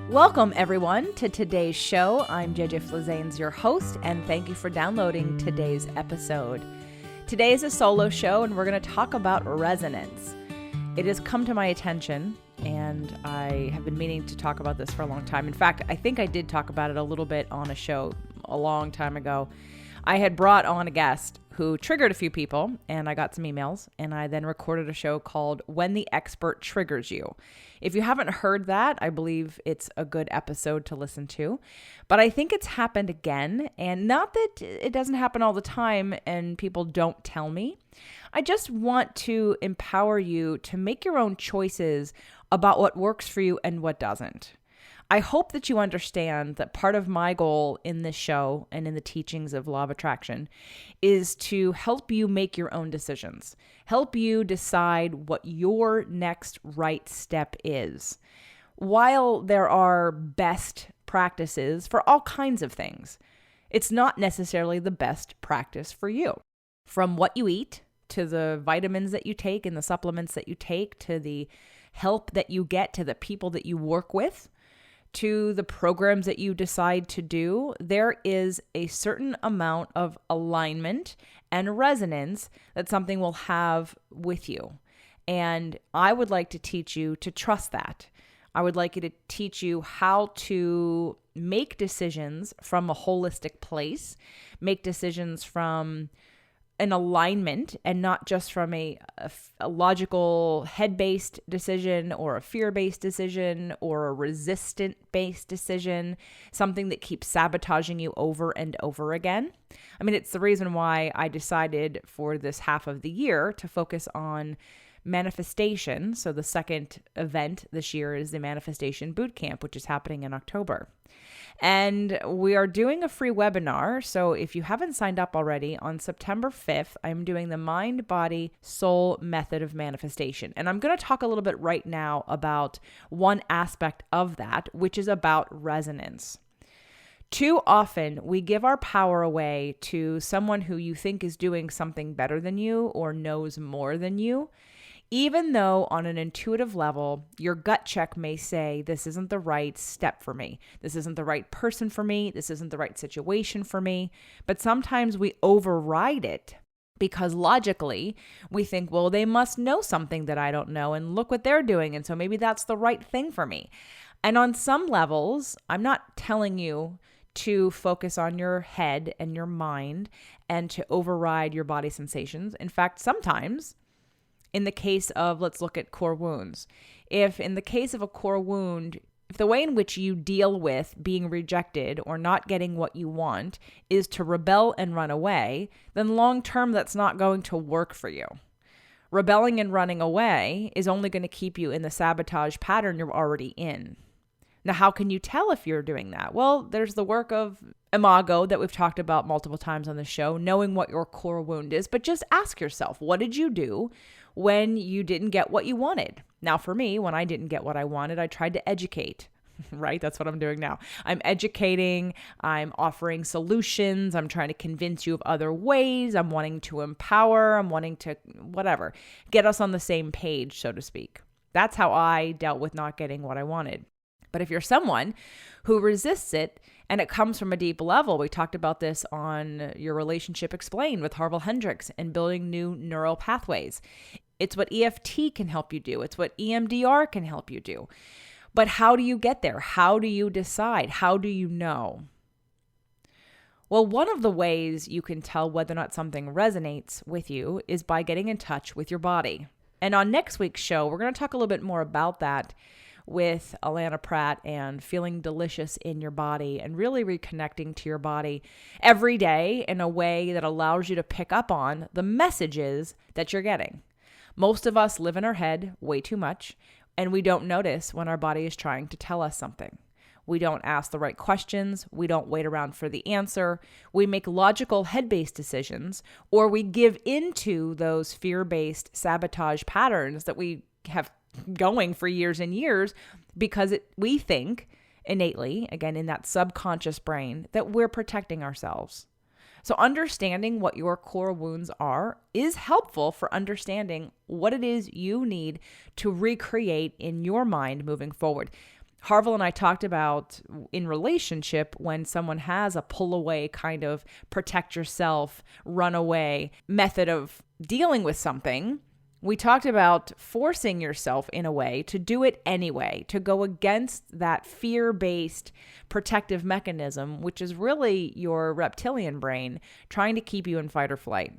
Welcome, everyone, to today's show. I'm JJ Flazanes, your host, and thank you for downloading today's episode. Today is a solo show, and we're going to talk about resonance. It has come to my attention, and I have been meaning to talk about this for a long time. In fact, I think I did talk about it a little bit on a show a long time ago. I had brought on a guest who triggered a few people, and I got some emails, and I then recorded a show called When the Expert Triggers You. If you haven't heard that, I believe it's a good episode to listen to, but I think it's happened again, and not that it doesn't happen all the time and people don't tell me. I just want to empower you to make your own choices about what works for you and what doesn't. I hope that you understand that part of my goal in this show and in the teachings of Law of Attraction is to help you make your own decisions, help you decide what your next right step is. While there are best practices for all kinds of things, it's not necessarily the best practice for you. From what you eat, to the vitamins that you take and the supplements that you take, to the help that you get, to the people that you work with, to the programs that you decide to do, there is a certain amount of alignment and resonance that something will have with you. And I would like to teach you to trust that. I would like you to teach you how to make decisions from a holistic place, make decisions from an alignment and not just from a logical head-based decision or a fear-based decision or a resistant-based decision, something that keeps sabotaging you over and over again. I mean, it's the reason why I decided for this half of the year to focus on manifestation. So the second event this year is the Manifestation Bootcamp, which is happening in October. And we are doing a free webinar. So if you haven't signed up already, on September 5th, I'm doing the Mind, Body, Soul method of manifestation. And I'm going to talk a little bit right now about one aspect of that, which is about resonance. Too often, we give our power away to someone who you think is doing something better than you or knows more than you, even though on an intuitive level, your gut check may say, this isn't the right step for me. This isn't the right person for me. This isn't the right situation for me. But sometimes we override it because logically we think, well, they must know something that I don't know and look what they're doing. And so maybe that's the right thing for me. And on some levels, I'm not telling you to focus on your head and your mind and to override your body sensations. In fact, sometimes in the case of, let's look at core wounds. If in the case of a core wound, if the way in which you deal with being rejected or not getting what you want is to rebel and run away, then long term that's not going to work for you. Rebelling and running away is only going to keep you in the sabotage pattern you're already in. Now, how can you tell if you're doing that? Well, there's the work of Imago that we've talked about multiple times on the show, knowing what your core wound is, but just ask yourself, what did you do when you didn't get what you wanted? Now, for me, when I didn't get what I wanted, I tried to educate, right? That's what I'm doing now. I'm educating, I'm offering solutions, I'm trying to convince you of other ways, I'm wanting to empower, I'm wanting to, whatever, get us on the same page, so to speak. That's how I dealt with not getting what I wanted. But if you're someone who resists it and it comes from a deep level, we talked about this on Your Relationship Explained with Harville Hendrix and building new neural pathways. It's what EFT can help you do. It's what EMDR can help you do. But how do you get there? How do you decide? How do you know? Well, one of the ways you can tell whether or not something resonates with you is by getting in touch with your body. And on next week's show, we're going to talk a little bit more about that with Alana Pratt and feeling delicious in your body and really reconnecting to your body every day in a way that allows you to pick up on the messages that you're getting. Most of us live in our head way too much, and we don't notice when our body is trying to tell us something. We don't ask the right questions. We don't wait around for the answer. We make logical head-based decisions, or we give into those fear-based sabotage patterns that we have going for years and years because we think innately, again, in that subconscious brain, that we're protecting ourselves. So understanding what your core wounds are is helpful for understanding what it is you need to recreate in your mind moving forward. Harville and I talked about in relationship when someone has a pull away kind of protect yourself, run away method of dealing with something. We talked about forcing yourself in a way to do it anyway, to go against that fear-based protective mechanism, which is really your reptilian brain trying to keep you in fight or flight.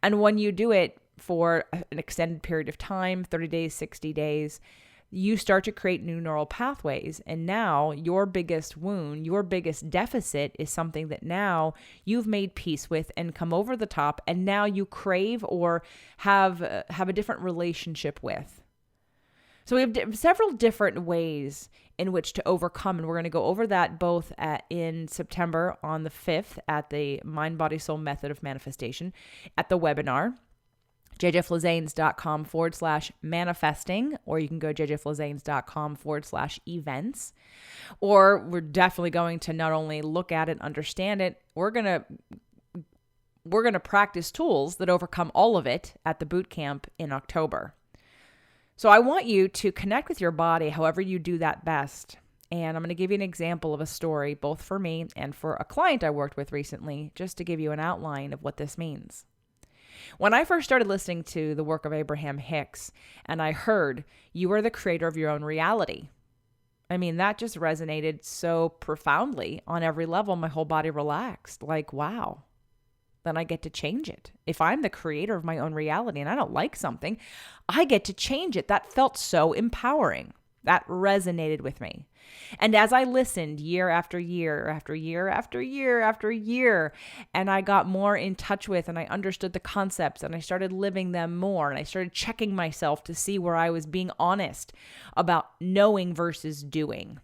And when you do it for an extended period of time, 30 days, 60 days, you start to create new neural pathways. And now your biggest wound, your biggest deficit is something that now you've made peace with and come over the top. And now you crave or have a different relationship with. So we have several different ways in which to overcome. And we're going to go over that both in September on the 5th at the Mind, Body, Soul Method of Manifestation at the webinar. jjflizanes.com/manifesting, or you can go jjflizanes.com/events. Or we're definitely going to not only look at it, understand it, we're going to practice tools that overcome all of it at the boot camp in October. So I want you to connect with your body however you do that best. And I'm going to give you an example of a story, both for me and for a client I worked with recently, just to give you an outline of what this means. When I first started listening to the work of Abraham Hicks, and I heard, you are the creator of your own reality. I mean, that just resonated so profoundly on every level. My whole body relaxed. Like, wow, then I get to change it. If I'm the creator of my own reality and I don't like something, I get to change it. That felt so empowering. That resonated with me. And as I listened year after year, after year, after year, after year, and I got more in touch with and I understood the concepts and I started living them more and I started checking myself to see where I was being honest about knowing versus doing.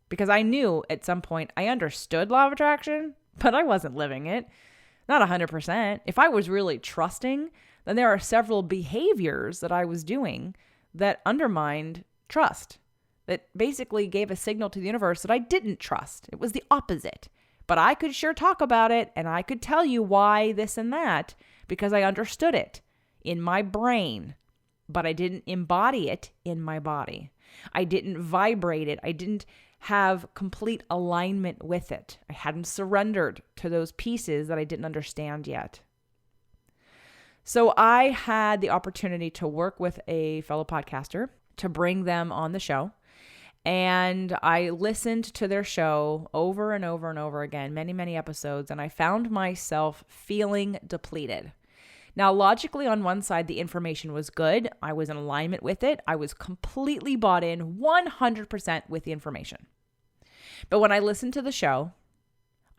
Because I knew at some point I understood law of attraction, but I wasn't living it. Not 100%. If I was really trusting, then there are several behaviors that I was doing that undermined trust, that basically gave a signal to the universe that I didn't trust. It was the opposite. But I could sure talk about it and I could tell you why this and that because I understood it in my brain, but I didn't embody it in my body. I didn't vibrate it. I didn't have complete alignment with it. I hadn't surrendered to those pieces that I didn't understand yet. So I had the opportunity to work with a fellow podcaster to bring them on the show. And I listened to their show over and over and over again, many, many episodes, and I found myself feeling depleted. Now, logically, on one side, the information was good. I was in alignment with it. I was completely bought in 100% with the information. But when I listened to the show,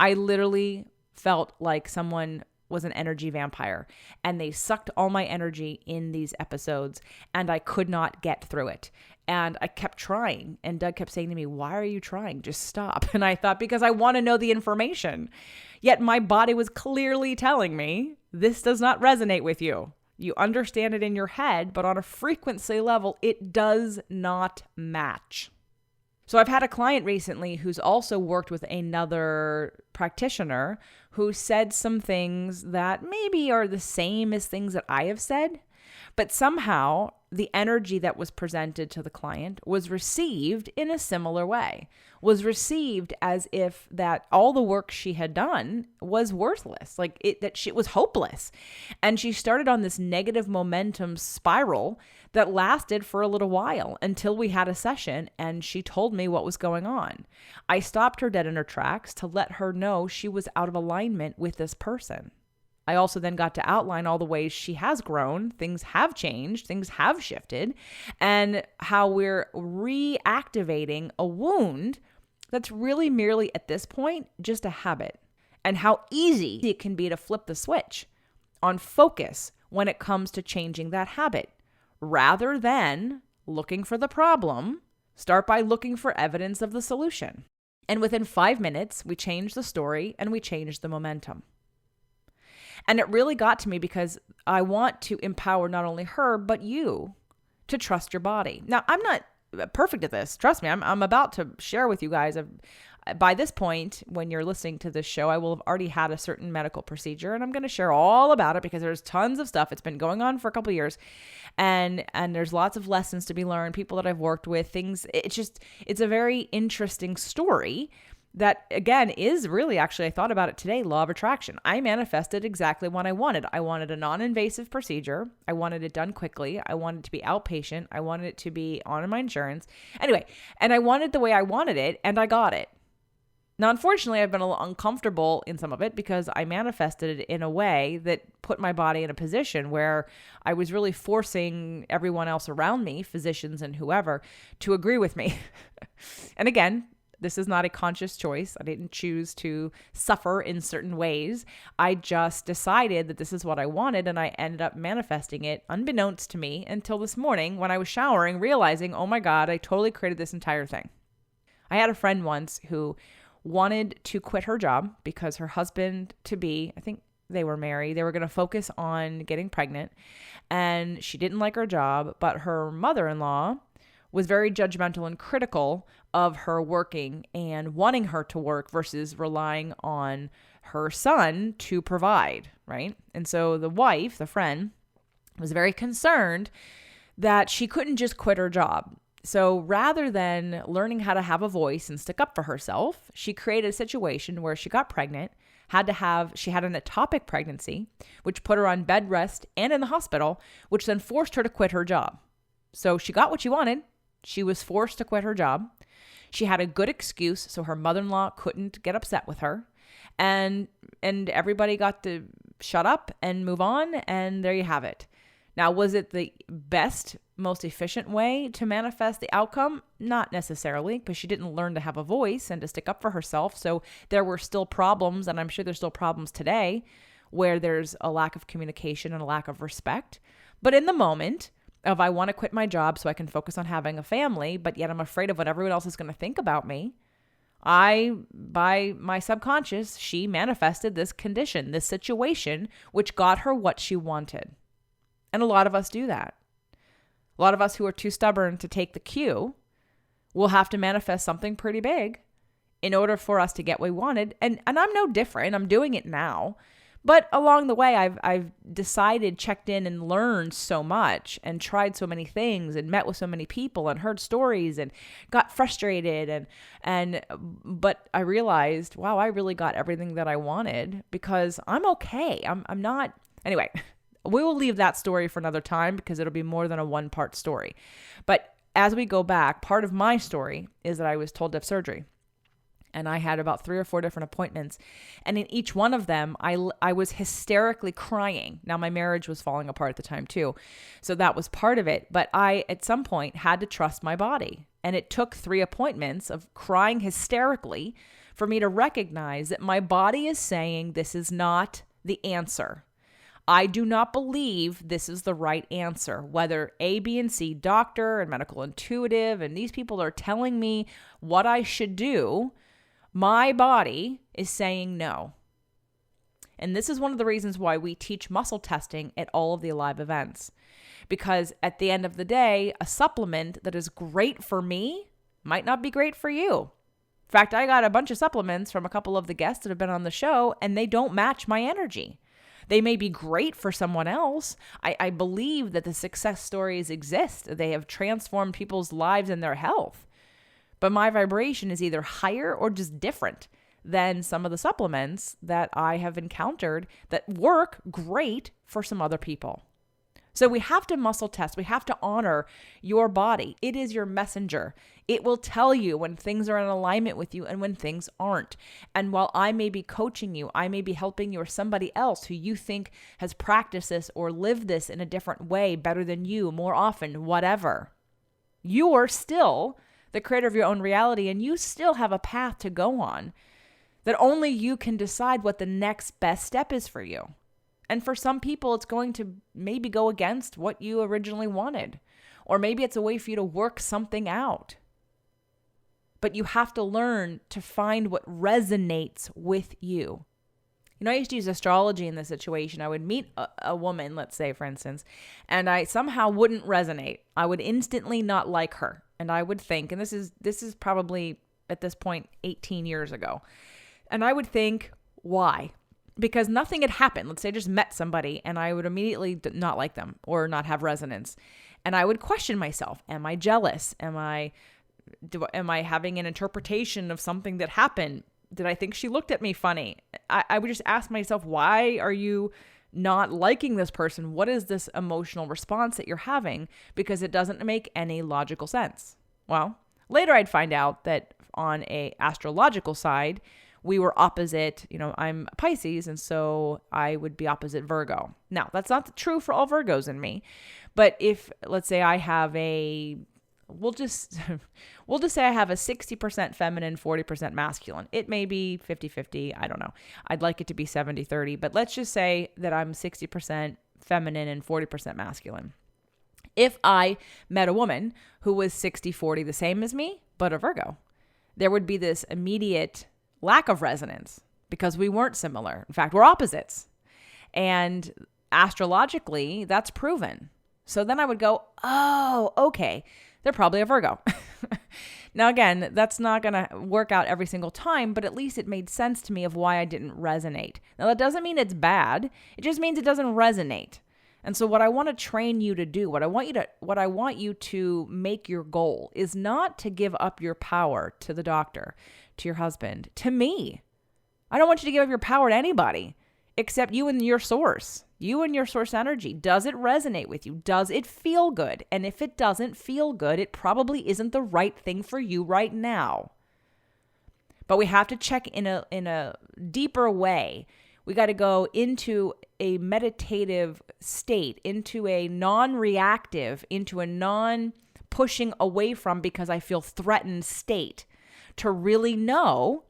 I literally felt like someone was an energy vampire and they sucked all my energy in these episodes and I could not get through it. And I kept trying and Doug kept saying to me, why are you trying? Just stop. And I thought, because I want to know the information. Yet my body was clearly telling me, this does not resonate with you. You understand it in your head, but on a frequency level, it does not match. So I've had a client recently who's also worked with another practitioner who said some things that maybe are the same as things that I have said, but somehow the energy that was presented to the client was received in a similar way, was received as if that all the work she had done was worthless, that she was hopeless. And she started on this negative momentum spiral that lasted for a little while until we had a session and she told me what was going on. I stopped her dead in her tracks to let her know she was out of alignment with this person. I also then got to outline all the ways she has grown, things have changed, things have shifted, and how we're reactivating a wound that's really merely at this point just a habit, and how easy it can be to flip the switch on focus when it comes to changing that habit. Rather than looking for the problem, start by looking for evidence of the solution. And within 5 minutes, we changed the story and we changed the momentum. And it really got to me because I want to empower not only her, but you to trust your body. Now, I'm not perfect at this. Trust me, I'm about to share with you guys by this point, when you're listening to this show, I will have already had a certain medical procedure, and I'm going to share all about it because there's tons of stuff. It's been going on for a couple of years, and there's lots of lessons to be learned, people that I've worked with, things. It's a very interesting story that, again, is really, actually, I thought about it today, law of attraction. I manifested exactly what I wanted. I wanted a non-invasive procedure. I wanted it done quickly. I wanted it to be outpatient. I wanted it to be on my insurance. Anyway, and I wanted the way I wanted it, and I got it. Now, unfortunately, I've been a little uncomfortable in some of it because I manifested it in a way that put my body in a position where I was really forcing everyone else around me, physicians and whoever, to agree with me. And again, this is not a conscious choice. I didn't choose to suffer in certain ways. I just decided that this is what I wanted, and I ended up manifesting it unbeknownst to me until this morning when I was showering, realizing, oh my God, I totally created this entire thing. I had a friend once who wanted to quit her job because her husband-to-be, I think they were married, they were going to focus on getting pregnant, and she didn't like her job, but her mother-in-law was very judgmental and critical of her working and wanting her to work versus relying on her son to provide, right? And so the wife, the friend, was very concerned that she couldn't just quit her job. So rather than learning how to have a voice and stick up for herself, she created a situation where she got pregnant, she had an ectopic pregnancy, which put her on bed rest and in the hospital, which then forced her to quit her job. So she got what she wanted. She was forced to quit her job. She had a good excuse, so her mother-in-law couldn't get upset with her. And everybody got to shut up and move on, and there you have it. Now, was it the best, most efficient way to manifest the outcome? Not necessarily, because she didn't learn to have a voice and to stick up for herself. So there were still problems, and I'm sure there's still problems today where there's a lack of communication and a lack of respect. But in the moment of I want to quit my job so I can focus on having a family, but yet I'm afraid of what everyone else is going to think about me, by my subconscious, she manifested this condition, this situation, which got her what she wanted. And a lot of us do that. A lot of us who are too stubborn to take the cue will have to manifest something pretty big in order for us to get what we wanted. And I'm no different. I'm doing it now. But along the way, I've decided, checked in and learned so much and tried so many things and met with so many people and heard stories and got frustrated. But I realized, wow, I really got everything that I wanted because I'm okay. I'm not, anyway. We will leave that story for another time because it'll be more than a one-part story. But as we go back, part of my story is that I was told to have surgery. And I had about 3 or 4 different appointments. And in each one of them, I was hysterically crying. Now, my marriage was falling apart at the time too. So that was part of it. But I, at some point, had to trust my body. And it took 3 appointments of crying hysterically for me to recognize that my body is saying this is not the answer. I do not believe this is the right answer. Whether A, B, and C, doctor and medical intuitive, and these people are telling me what I should do, my body is saying no. And this is one of the reasons why we teach muscle testing at all of the Alive events. Because at the end of the day, a supplement that is great for me might not be great for you. In fact, I got a bunch of supplements from a couple of the guests that have been on the show, and they don't match my energy. They may be great for someone else. I believe that the success stories exist. They have transformed people's lives and their health. But my vibration is either higher or just different than some of the supplements that I have encountered that work great for some other people. So we have to muscle test. We have to honor your body. It is your messenger. It will tell you when things are in alignment with you and when things aren't. And while I may be coaching you, I may be helping you or somebody else who you think has practiced this or lived this in a different way, better than you, more often, whatever. You are still the creator of your own reality, and you still have a path to go on that only you can decide what the next best step is for you. And for some people, it's going to maybe go against what you originally wanted. Or maybe it's a way for you to work something out. But you have to learn to find what resonates with you. You know, I used to use astrology in this situation. I would meet a woman, let's say, for instance, and I somehow wouldn't resonate. I would instantly not like her. And I would think, and this is probably at this point 18 years ago. And I would think, why? Because nothing had happened. Let's say I just met somebody and I would immediately not like them or not have resonance. And I would question myself. Am I jealous? Am I having an interpretation of something that happened? Did I think she looked at me funny? I would just ask myself, why are you not liking this person? What is this emotional response that you're having? Because it doesn't make any logical sense. Well, later I'd find out that on a astrological side, we were opposite. I'm Pisces, and so I would be opposite Virgo. Now, that's not true for all Virgos in me, but if, let's say I have we'll just say I have a 60% feminine, 40% masculine. It may be 50-50. I don't know. I'd like it to be 70-30, but let's just say that I'm 60% feminine and 40% masculine. If I met a woman who was 60-40, the same as me, but a Virgo, there would be this immediate lack of resonance because we weren't similar. In fact, we're opposites. And astrologically, that's proven. So then I would go, oh, okay, they're probably a Virgo. Now, again, that's not going to work out every single time, but at least it made sense to me of why I didn't resonate. Now, that doesn't mean it's bad. It just means it doesn't resonate. And so what I want to train you to do, what I want you to make your goal is not to give up your power to the doctor, to your husband, to me. I don't want you to give up your power to anybody except you and your source. You and your source energy. Does it resonate with you? Does it feel good? And if it doesn't feel good, it probably isn't the right thing for you right now. But we have to check in a deeper way. We got to go into a meditative state, into a non-reactive, into a non-pushing away from because I feel threatened state to really know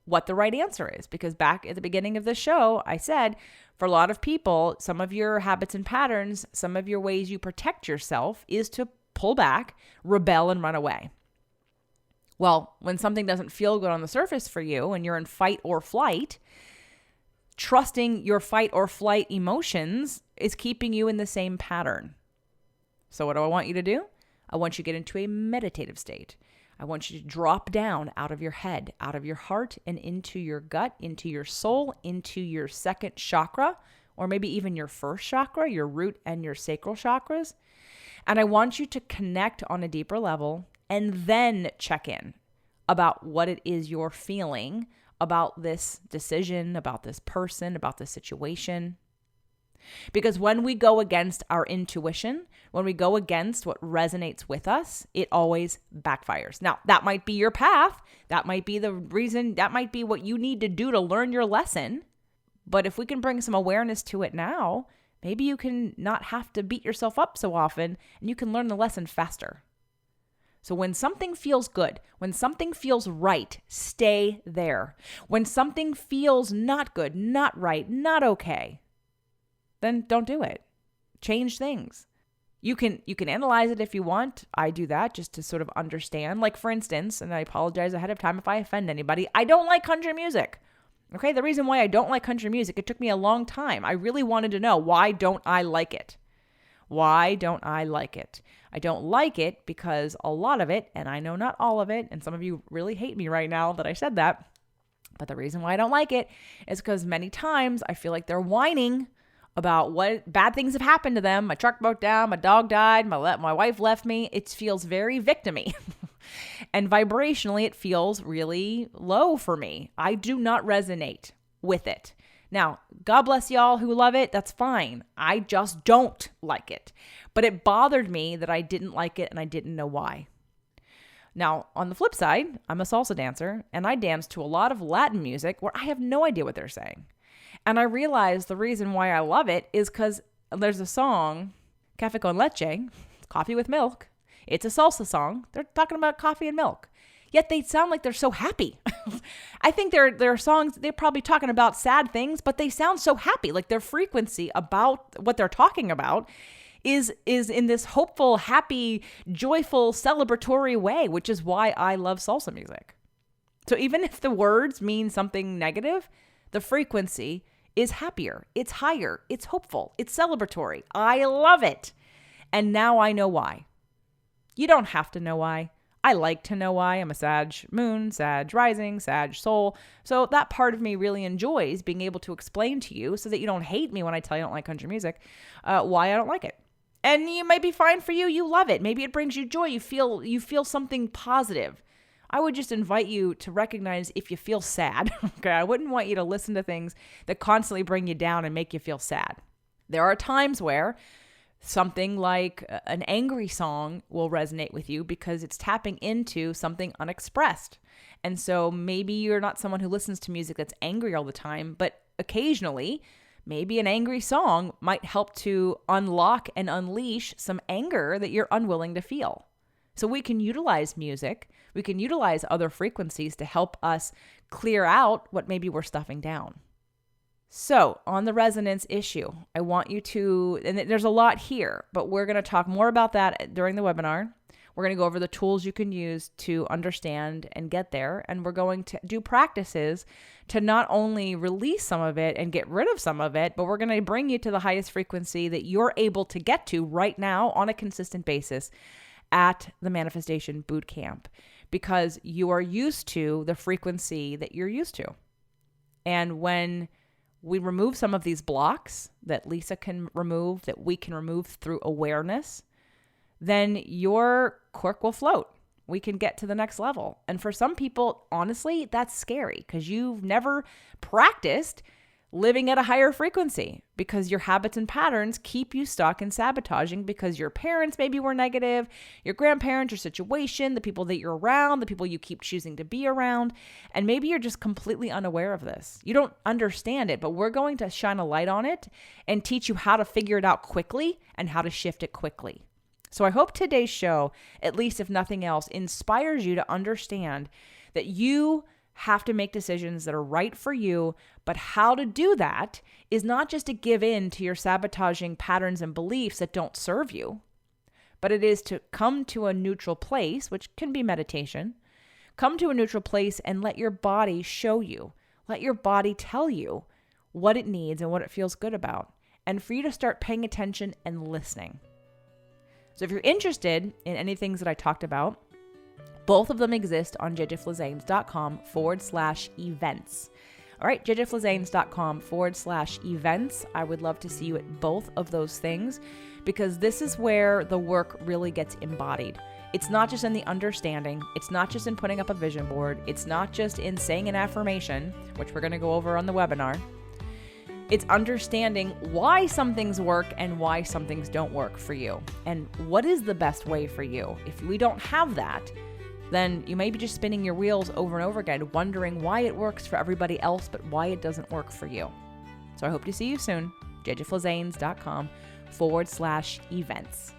what the right answer is. Because back at the beginning of the show, I said, for a lot of people, some of your habits and patterns, some of your ways you protect yourself is to pull back, rebel, and run away. Well, when something doesn't feel good on the surface for you and you're in fight or flight, trusting your fight or flight emotions is keeping you in the same pattern. So what do I want you to do? I want you to get into a meditative state. I want you to drop down out of your head, out of your heart, and into your gut, into your soul, into your second chakra, or maybe even your first chakra, your root and your sacral chakras. And I want you to connect on a deeper level and then check in about what it is you're feeling about this decision, about this person, about this situation. Because when we go against our intuition, when we go against what resonates with us, it always backfires. Now, that might be your path. That might be the reason. That might be what you need to do to learn your lesson. But if we can bring some awareness to it now, maybe you can not have to beat yourself up so often and you can learn the lesson faster. So when something feels good, when something feels right, stay there. When something feels not good, not right, not okay, then don't do it. Change things. You can analyze it if you want. I do that just to sort of understand. Like, for instance, and I apologize ahead of time if I offend anybody, I don't like country music. Okay, the reason why I don't like country music, it took me a long time. I really wanted to know, why don't I like it? Why don't I like it? I don't like it because a lot of it, and I know not all of it, and some of you really hate me right now that I said that, but the reason why I don't like it is because many times I feel like they're whining about what bad things have happened to them. My truck broke down, my dog died, my wife left me. It feels very victim-y. And vibrationally, it feels really low for me. I do not resonate with it. Now, God bless y'all who love it. That's fine. I just don't like it. But it bothered me that I didn't like it and I didn't know why. Now, on the flip side, I'm a salsa dancer and I dance to a lot of Latin music where I have no idea what they're saying. And I realized the reason why I love it is because there's a song, Café con Leche, coffee with milk. It's a salsa song. They're talking about coffee and milk. Yet they sound like they're so happy. I think their songs, they're probably talking about sad things, but they sound so happy. Like their frequency about what they're talking about is in this hopeful, happy, joyful, celebratory way, which is why I love salsa music. So even if the words mean something negative, the frequency is happier. It's higher. It's hopeful. It's celebratory. I love it. And now I know why. You don't have to know why. I like to know why. I'm a Sag moon, Sag rising, Sag soul. So that part of me really enjoys being able to explain to you so that you don't hate me when I tell you I don't like country music, why I don't like it. And it might be fine for you. You love it. Maybe it brings you joy. You feel something positive. I would just invite you to recognize if you feel sad. Okay, I wouldn't want you to listen to things that constantly bring you down and make you feel sad. There are times where something like an angry song will resonate with you because it's tapping into something unexpressed. And so maybe you're not someone who listens to music that's angry all the time, but occasionally, maybe an angry song might help to unlock and unleash some anger that you're unwilling to feel. So we can utilize music, we can utilize other frequencies to help us clear out what maybe we're stuffing down. So on the resonance issue, I want you to, and there's a lot here, but we're going to talk more about that during the webinar. We're going to go over the tools you can use to understand and get there. And we're going to do practices to not only release some of it and get rid of some of it, but we're going to bring you to the highest frequency that you're able to get to right now on a consistent basis at the Manifestation Bootcamp, because you are used to the frequency that you're used to. And when we remove some of these blocks that Lisa can remove, that we can remove through awareness, then your cork will float. We can get to the next level. And for some people, honestly, that's scary because you've never practiced living at a higher frequency because your habits and patterns keep you stuck in sabotaging because your parents maybe were negative, your grandparents, your situation, the people that you're around, the people you keep choosing to be around, and maybe you're just completely unaware of this. You don't understand it, but we're going to shine a light on it and teach you how to figure it out quickly and how to shift it quickly. So I hope today's show, at least if nothing else, inspires you to understand that you have to make decisions that are right for you, but how to do that is not just to give in to your sabotaging patterns and beliefs that don't serve you, but it is to come to a neutral place, which can be meditation. Come to a neutral place and let your body show you. Let your body tell you what it needs and what it feels good about, and for you to start paying attention and listening. So if you're interested in any things that I talked about, both of them exist on jjflizanes.com/events. All right, jjflizanes.com/events. I would love to see you at both of those things because this is where the work really gets embodied. It's not just in the understanding. It's not just in putting up a vision board. It's not just in saying an affirmation, which we're going to go over on the webinar. It's understanding why some things work and why some things don't work for you and what is the best way for you. If we don't have that, then you may be just spinning your wheels over and over again, wondering why it works for everybody else, but why it doesn't work for you. So I hope to see you soon. jjflizanes.com/events.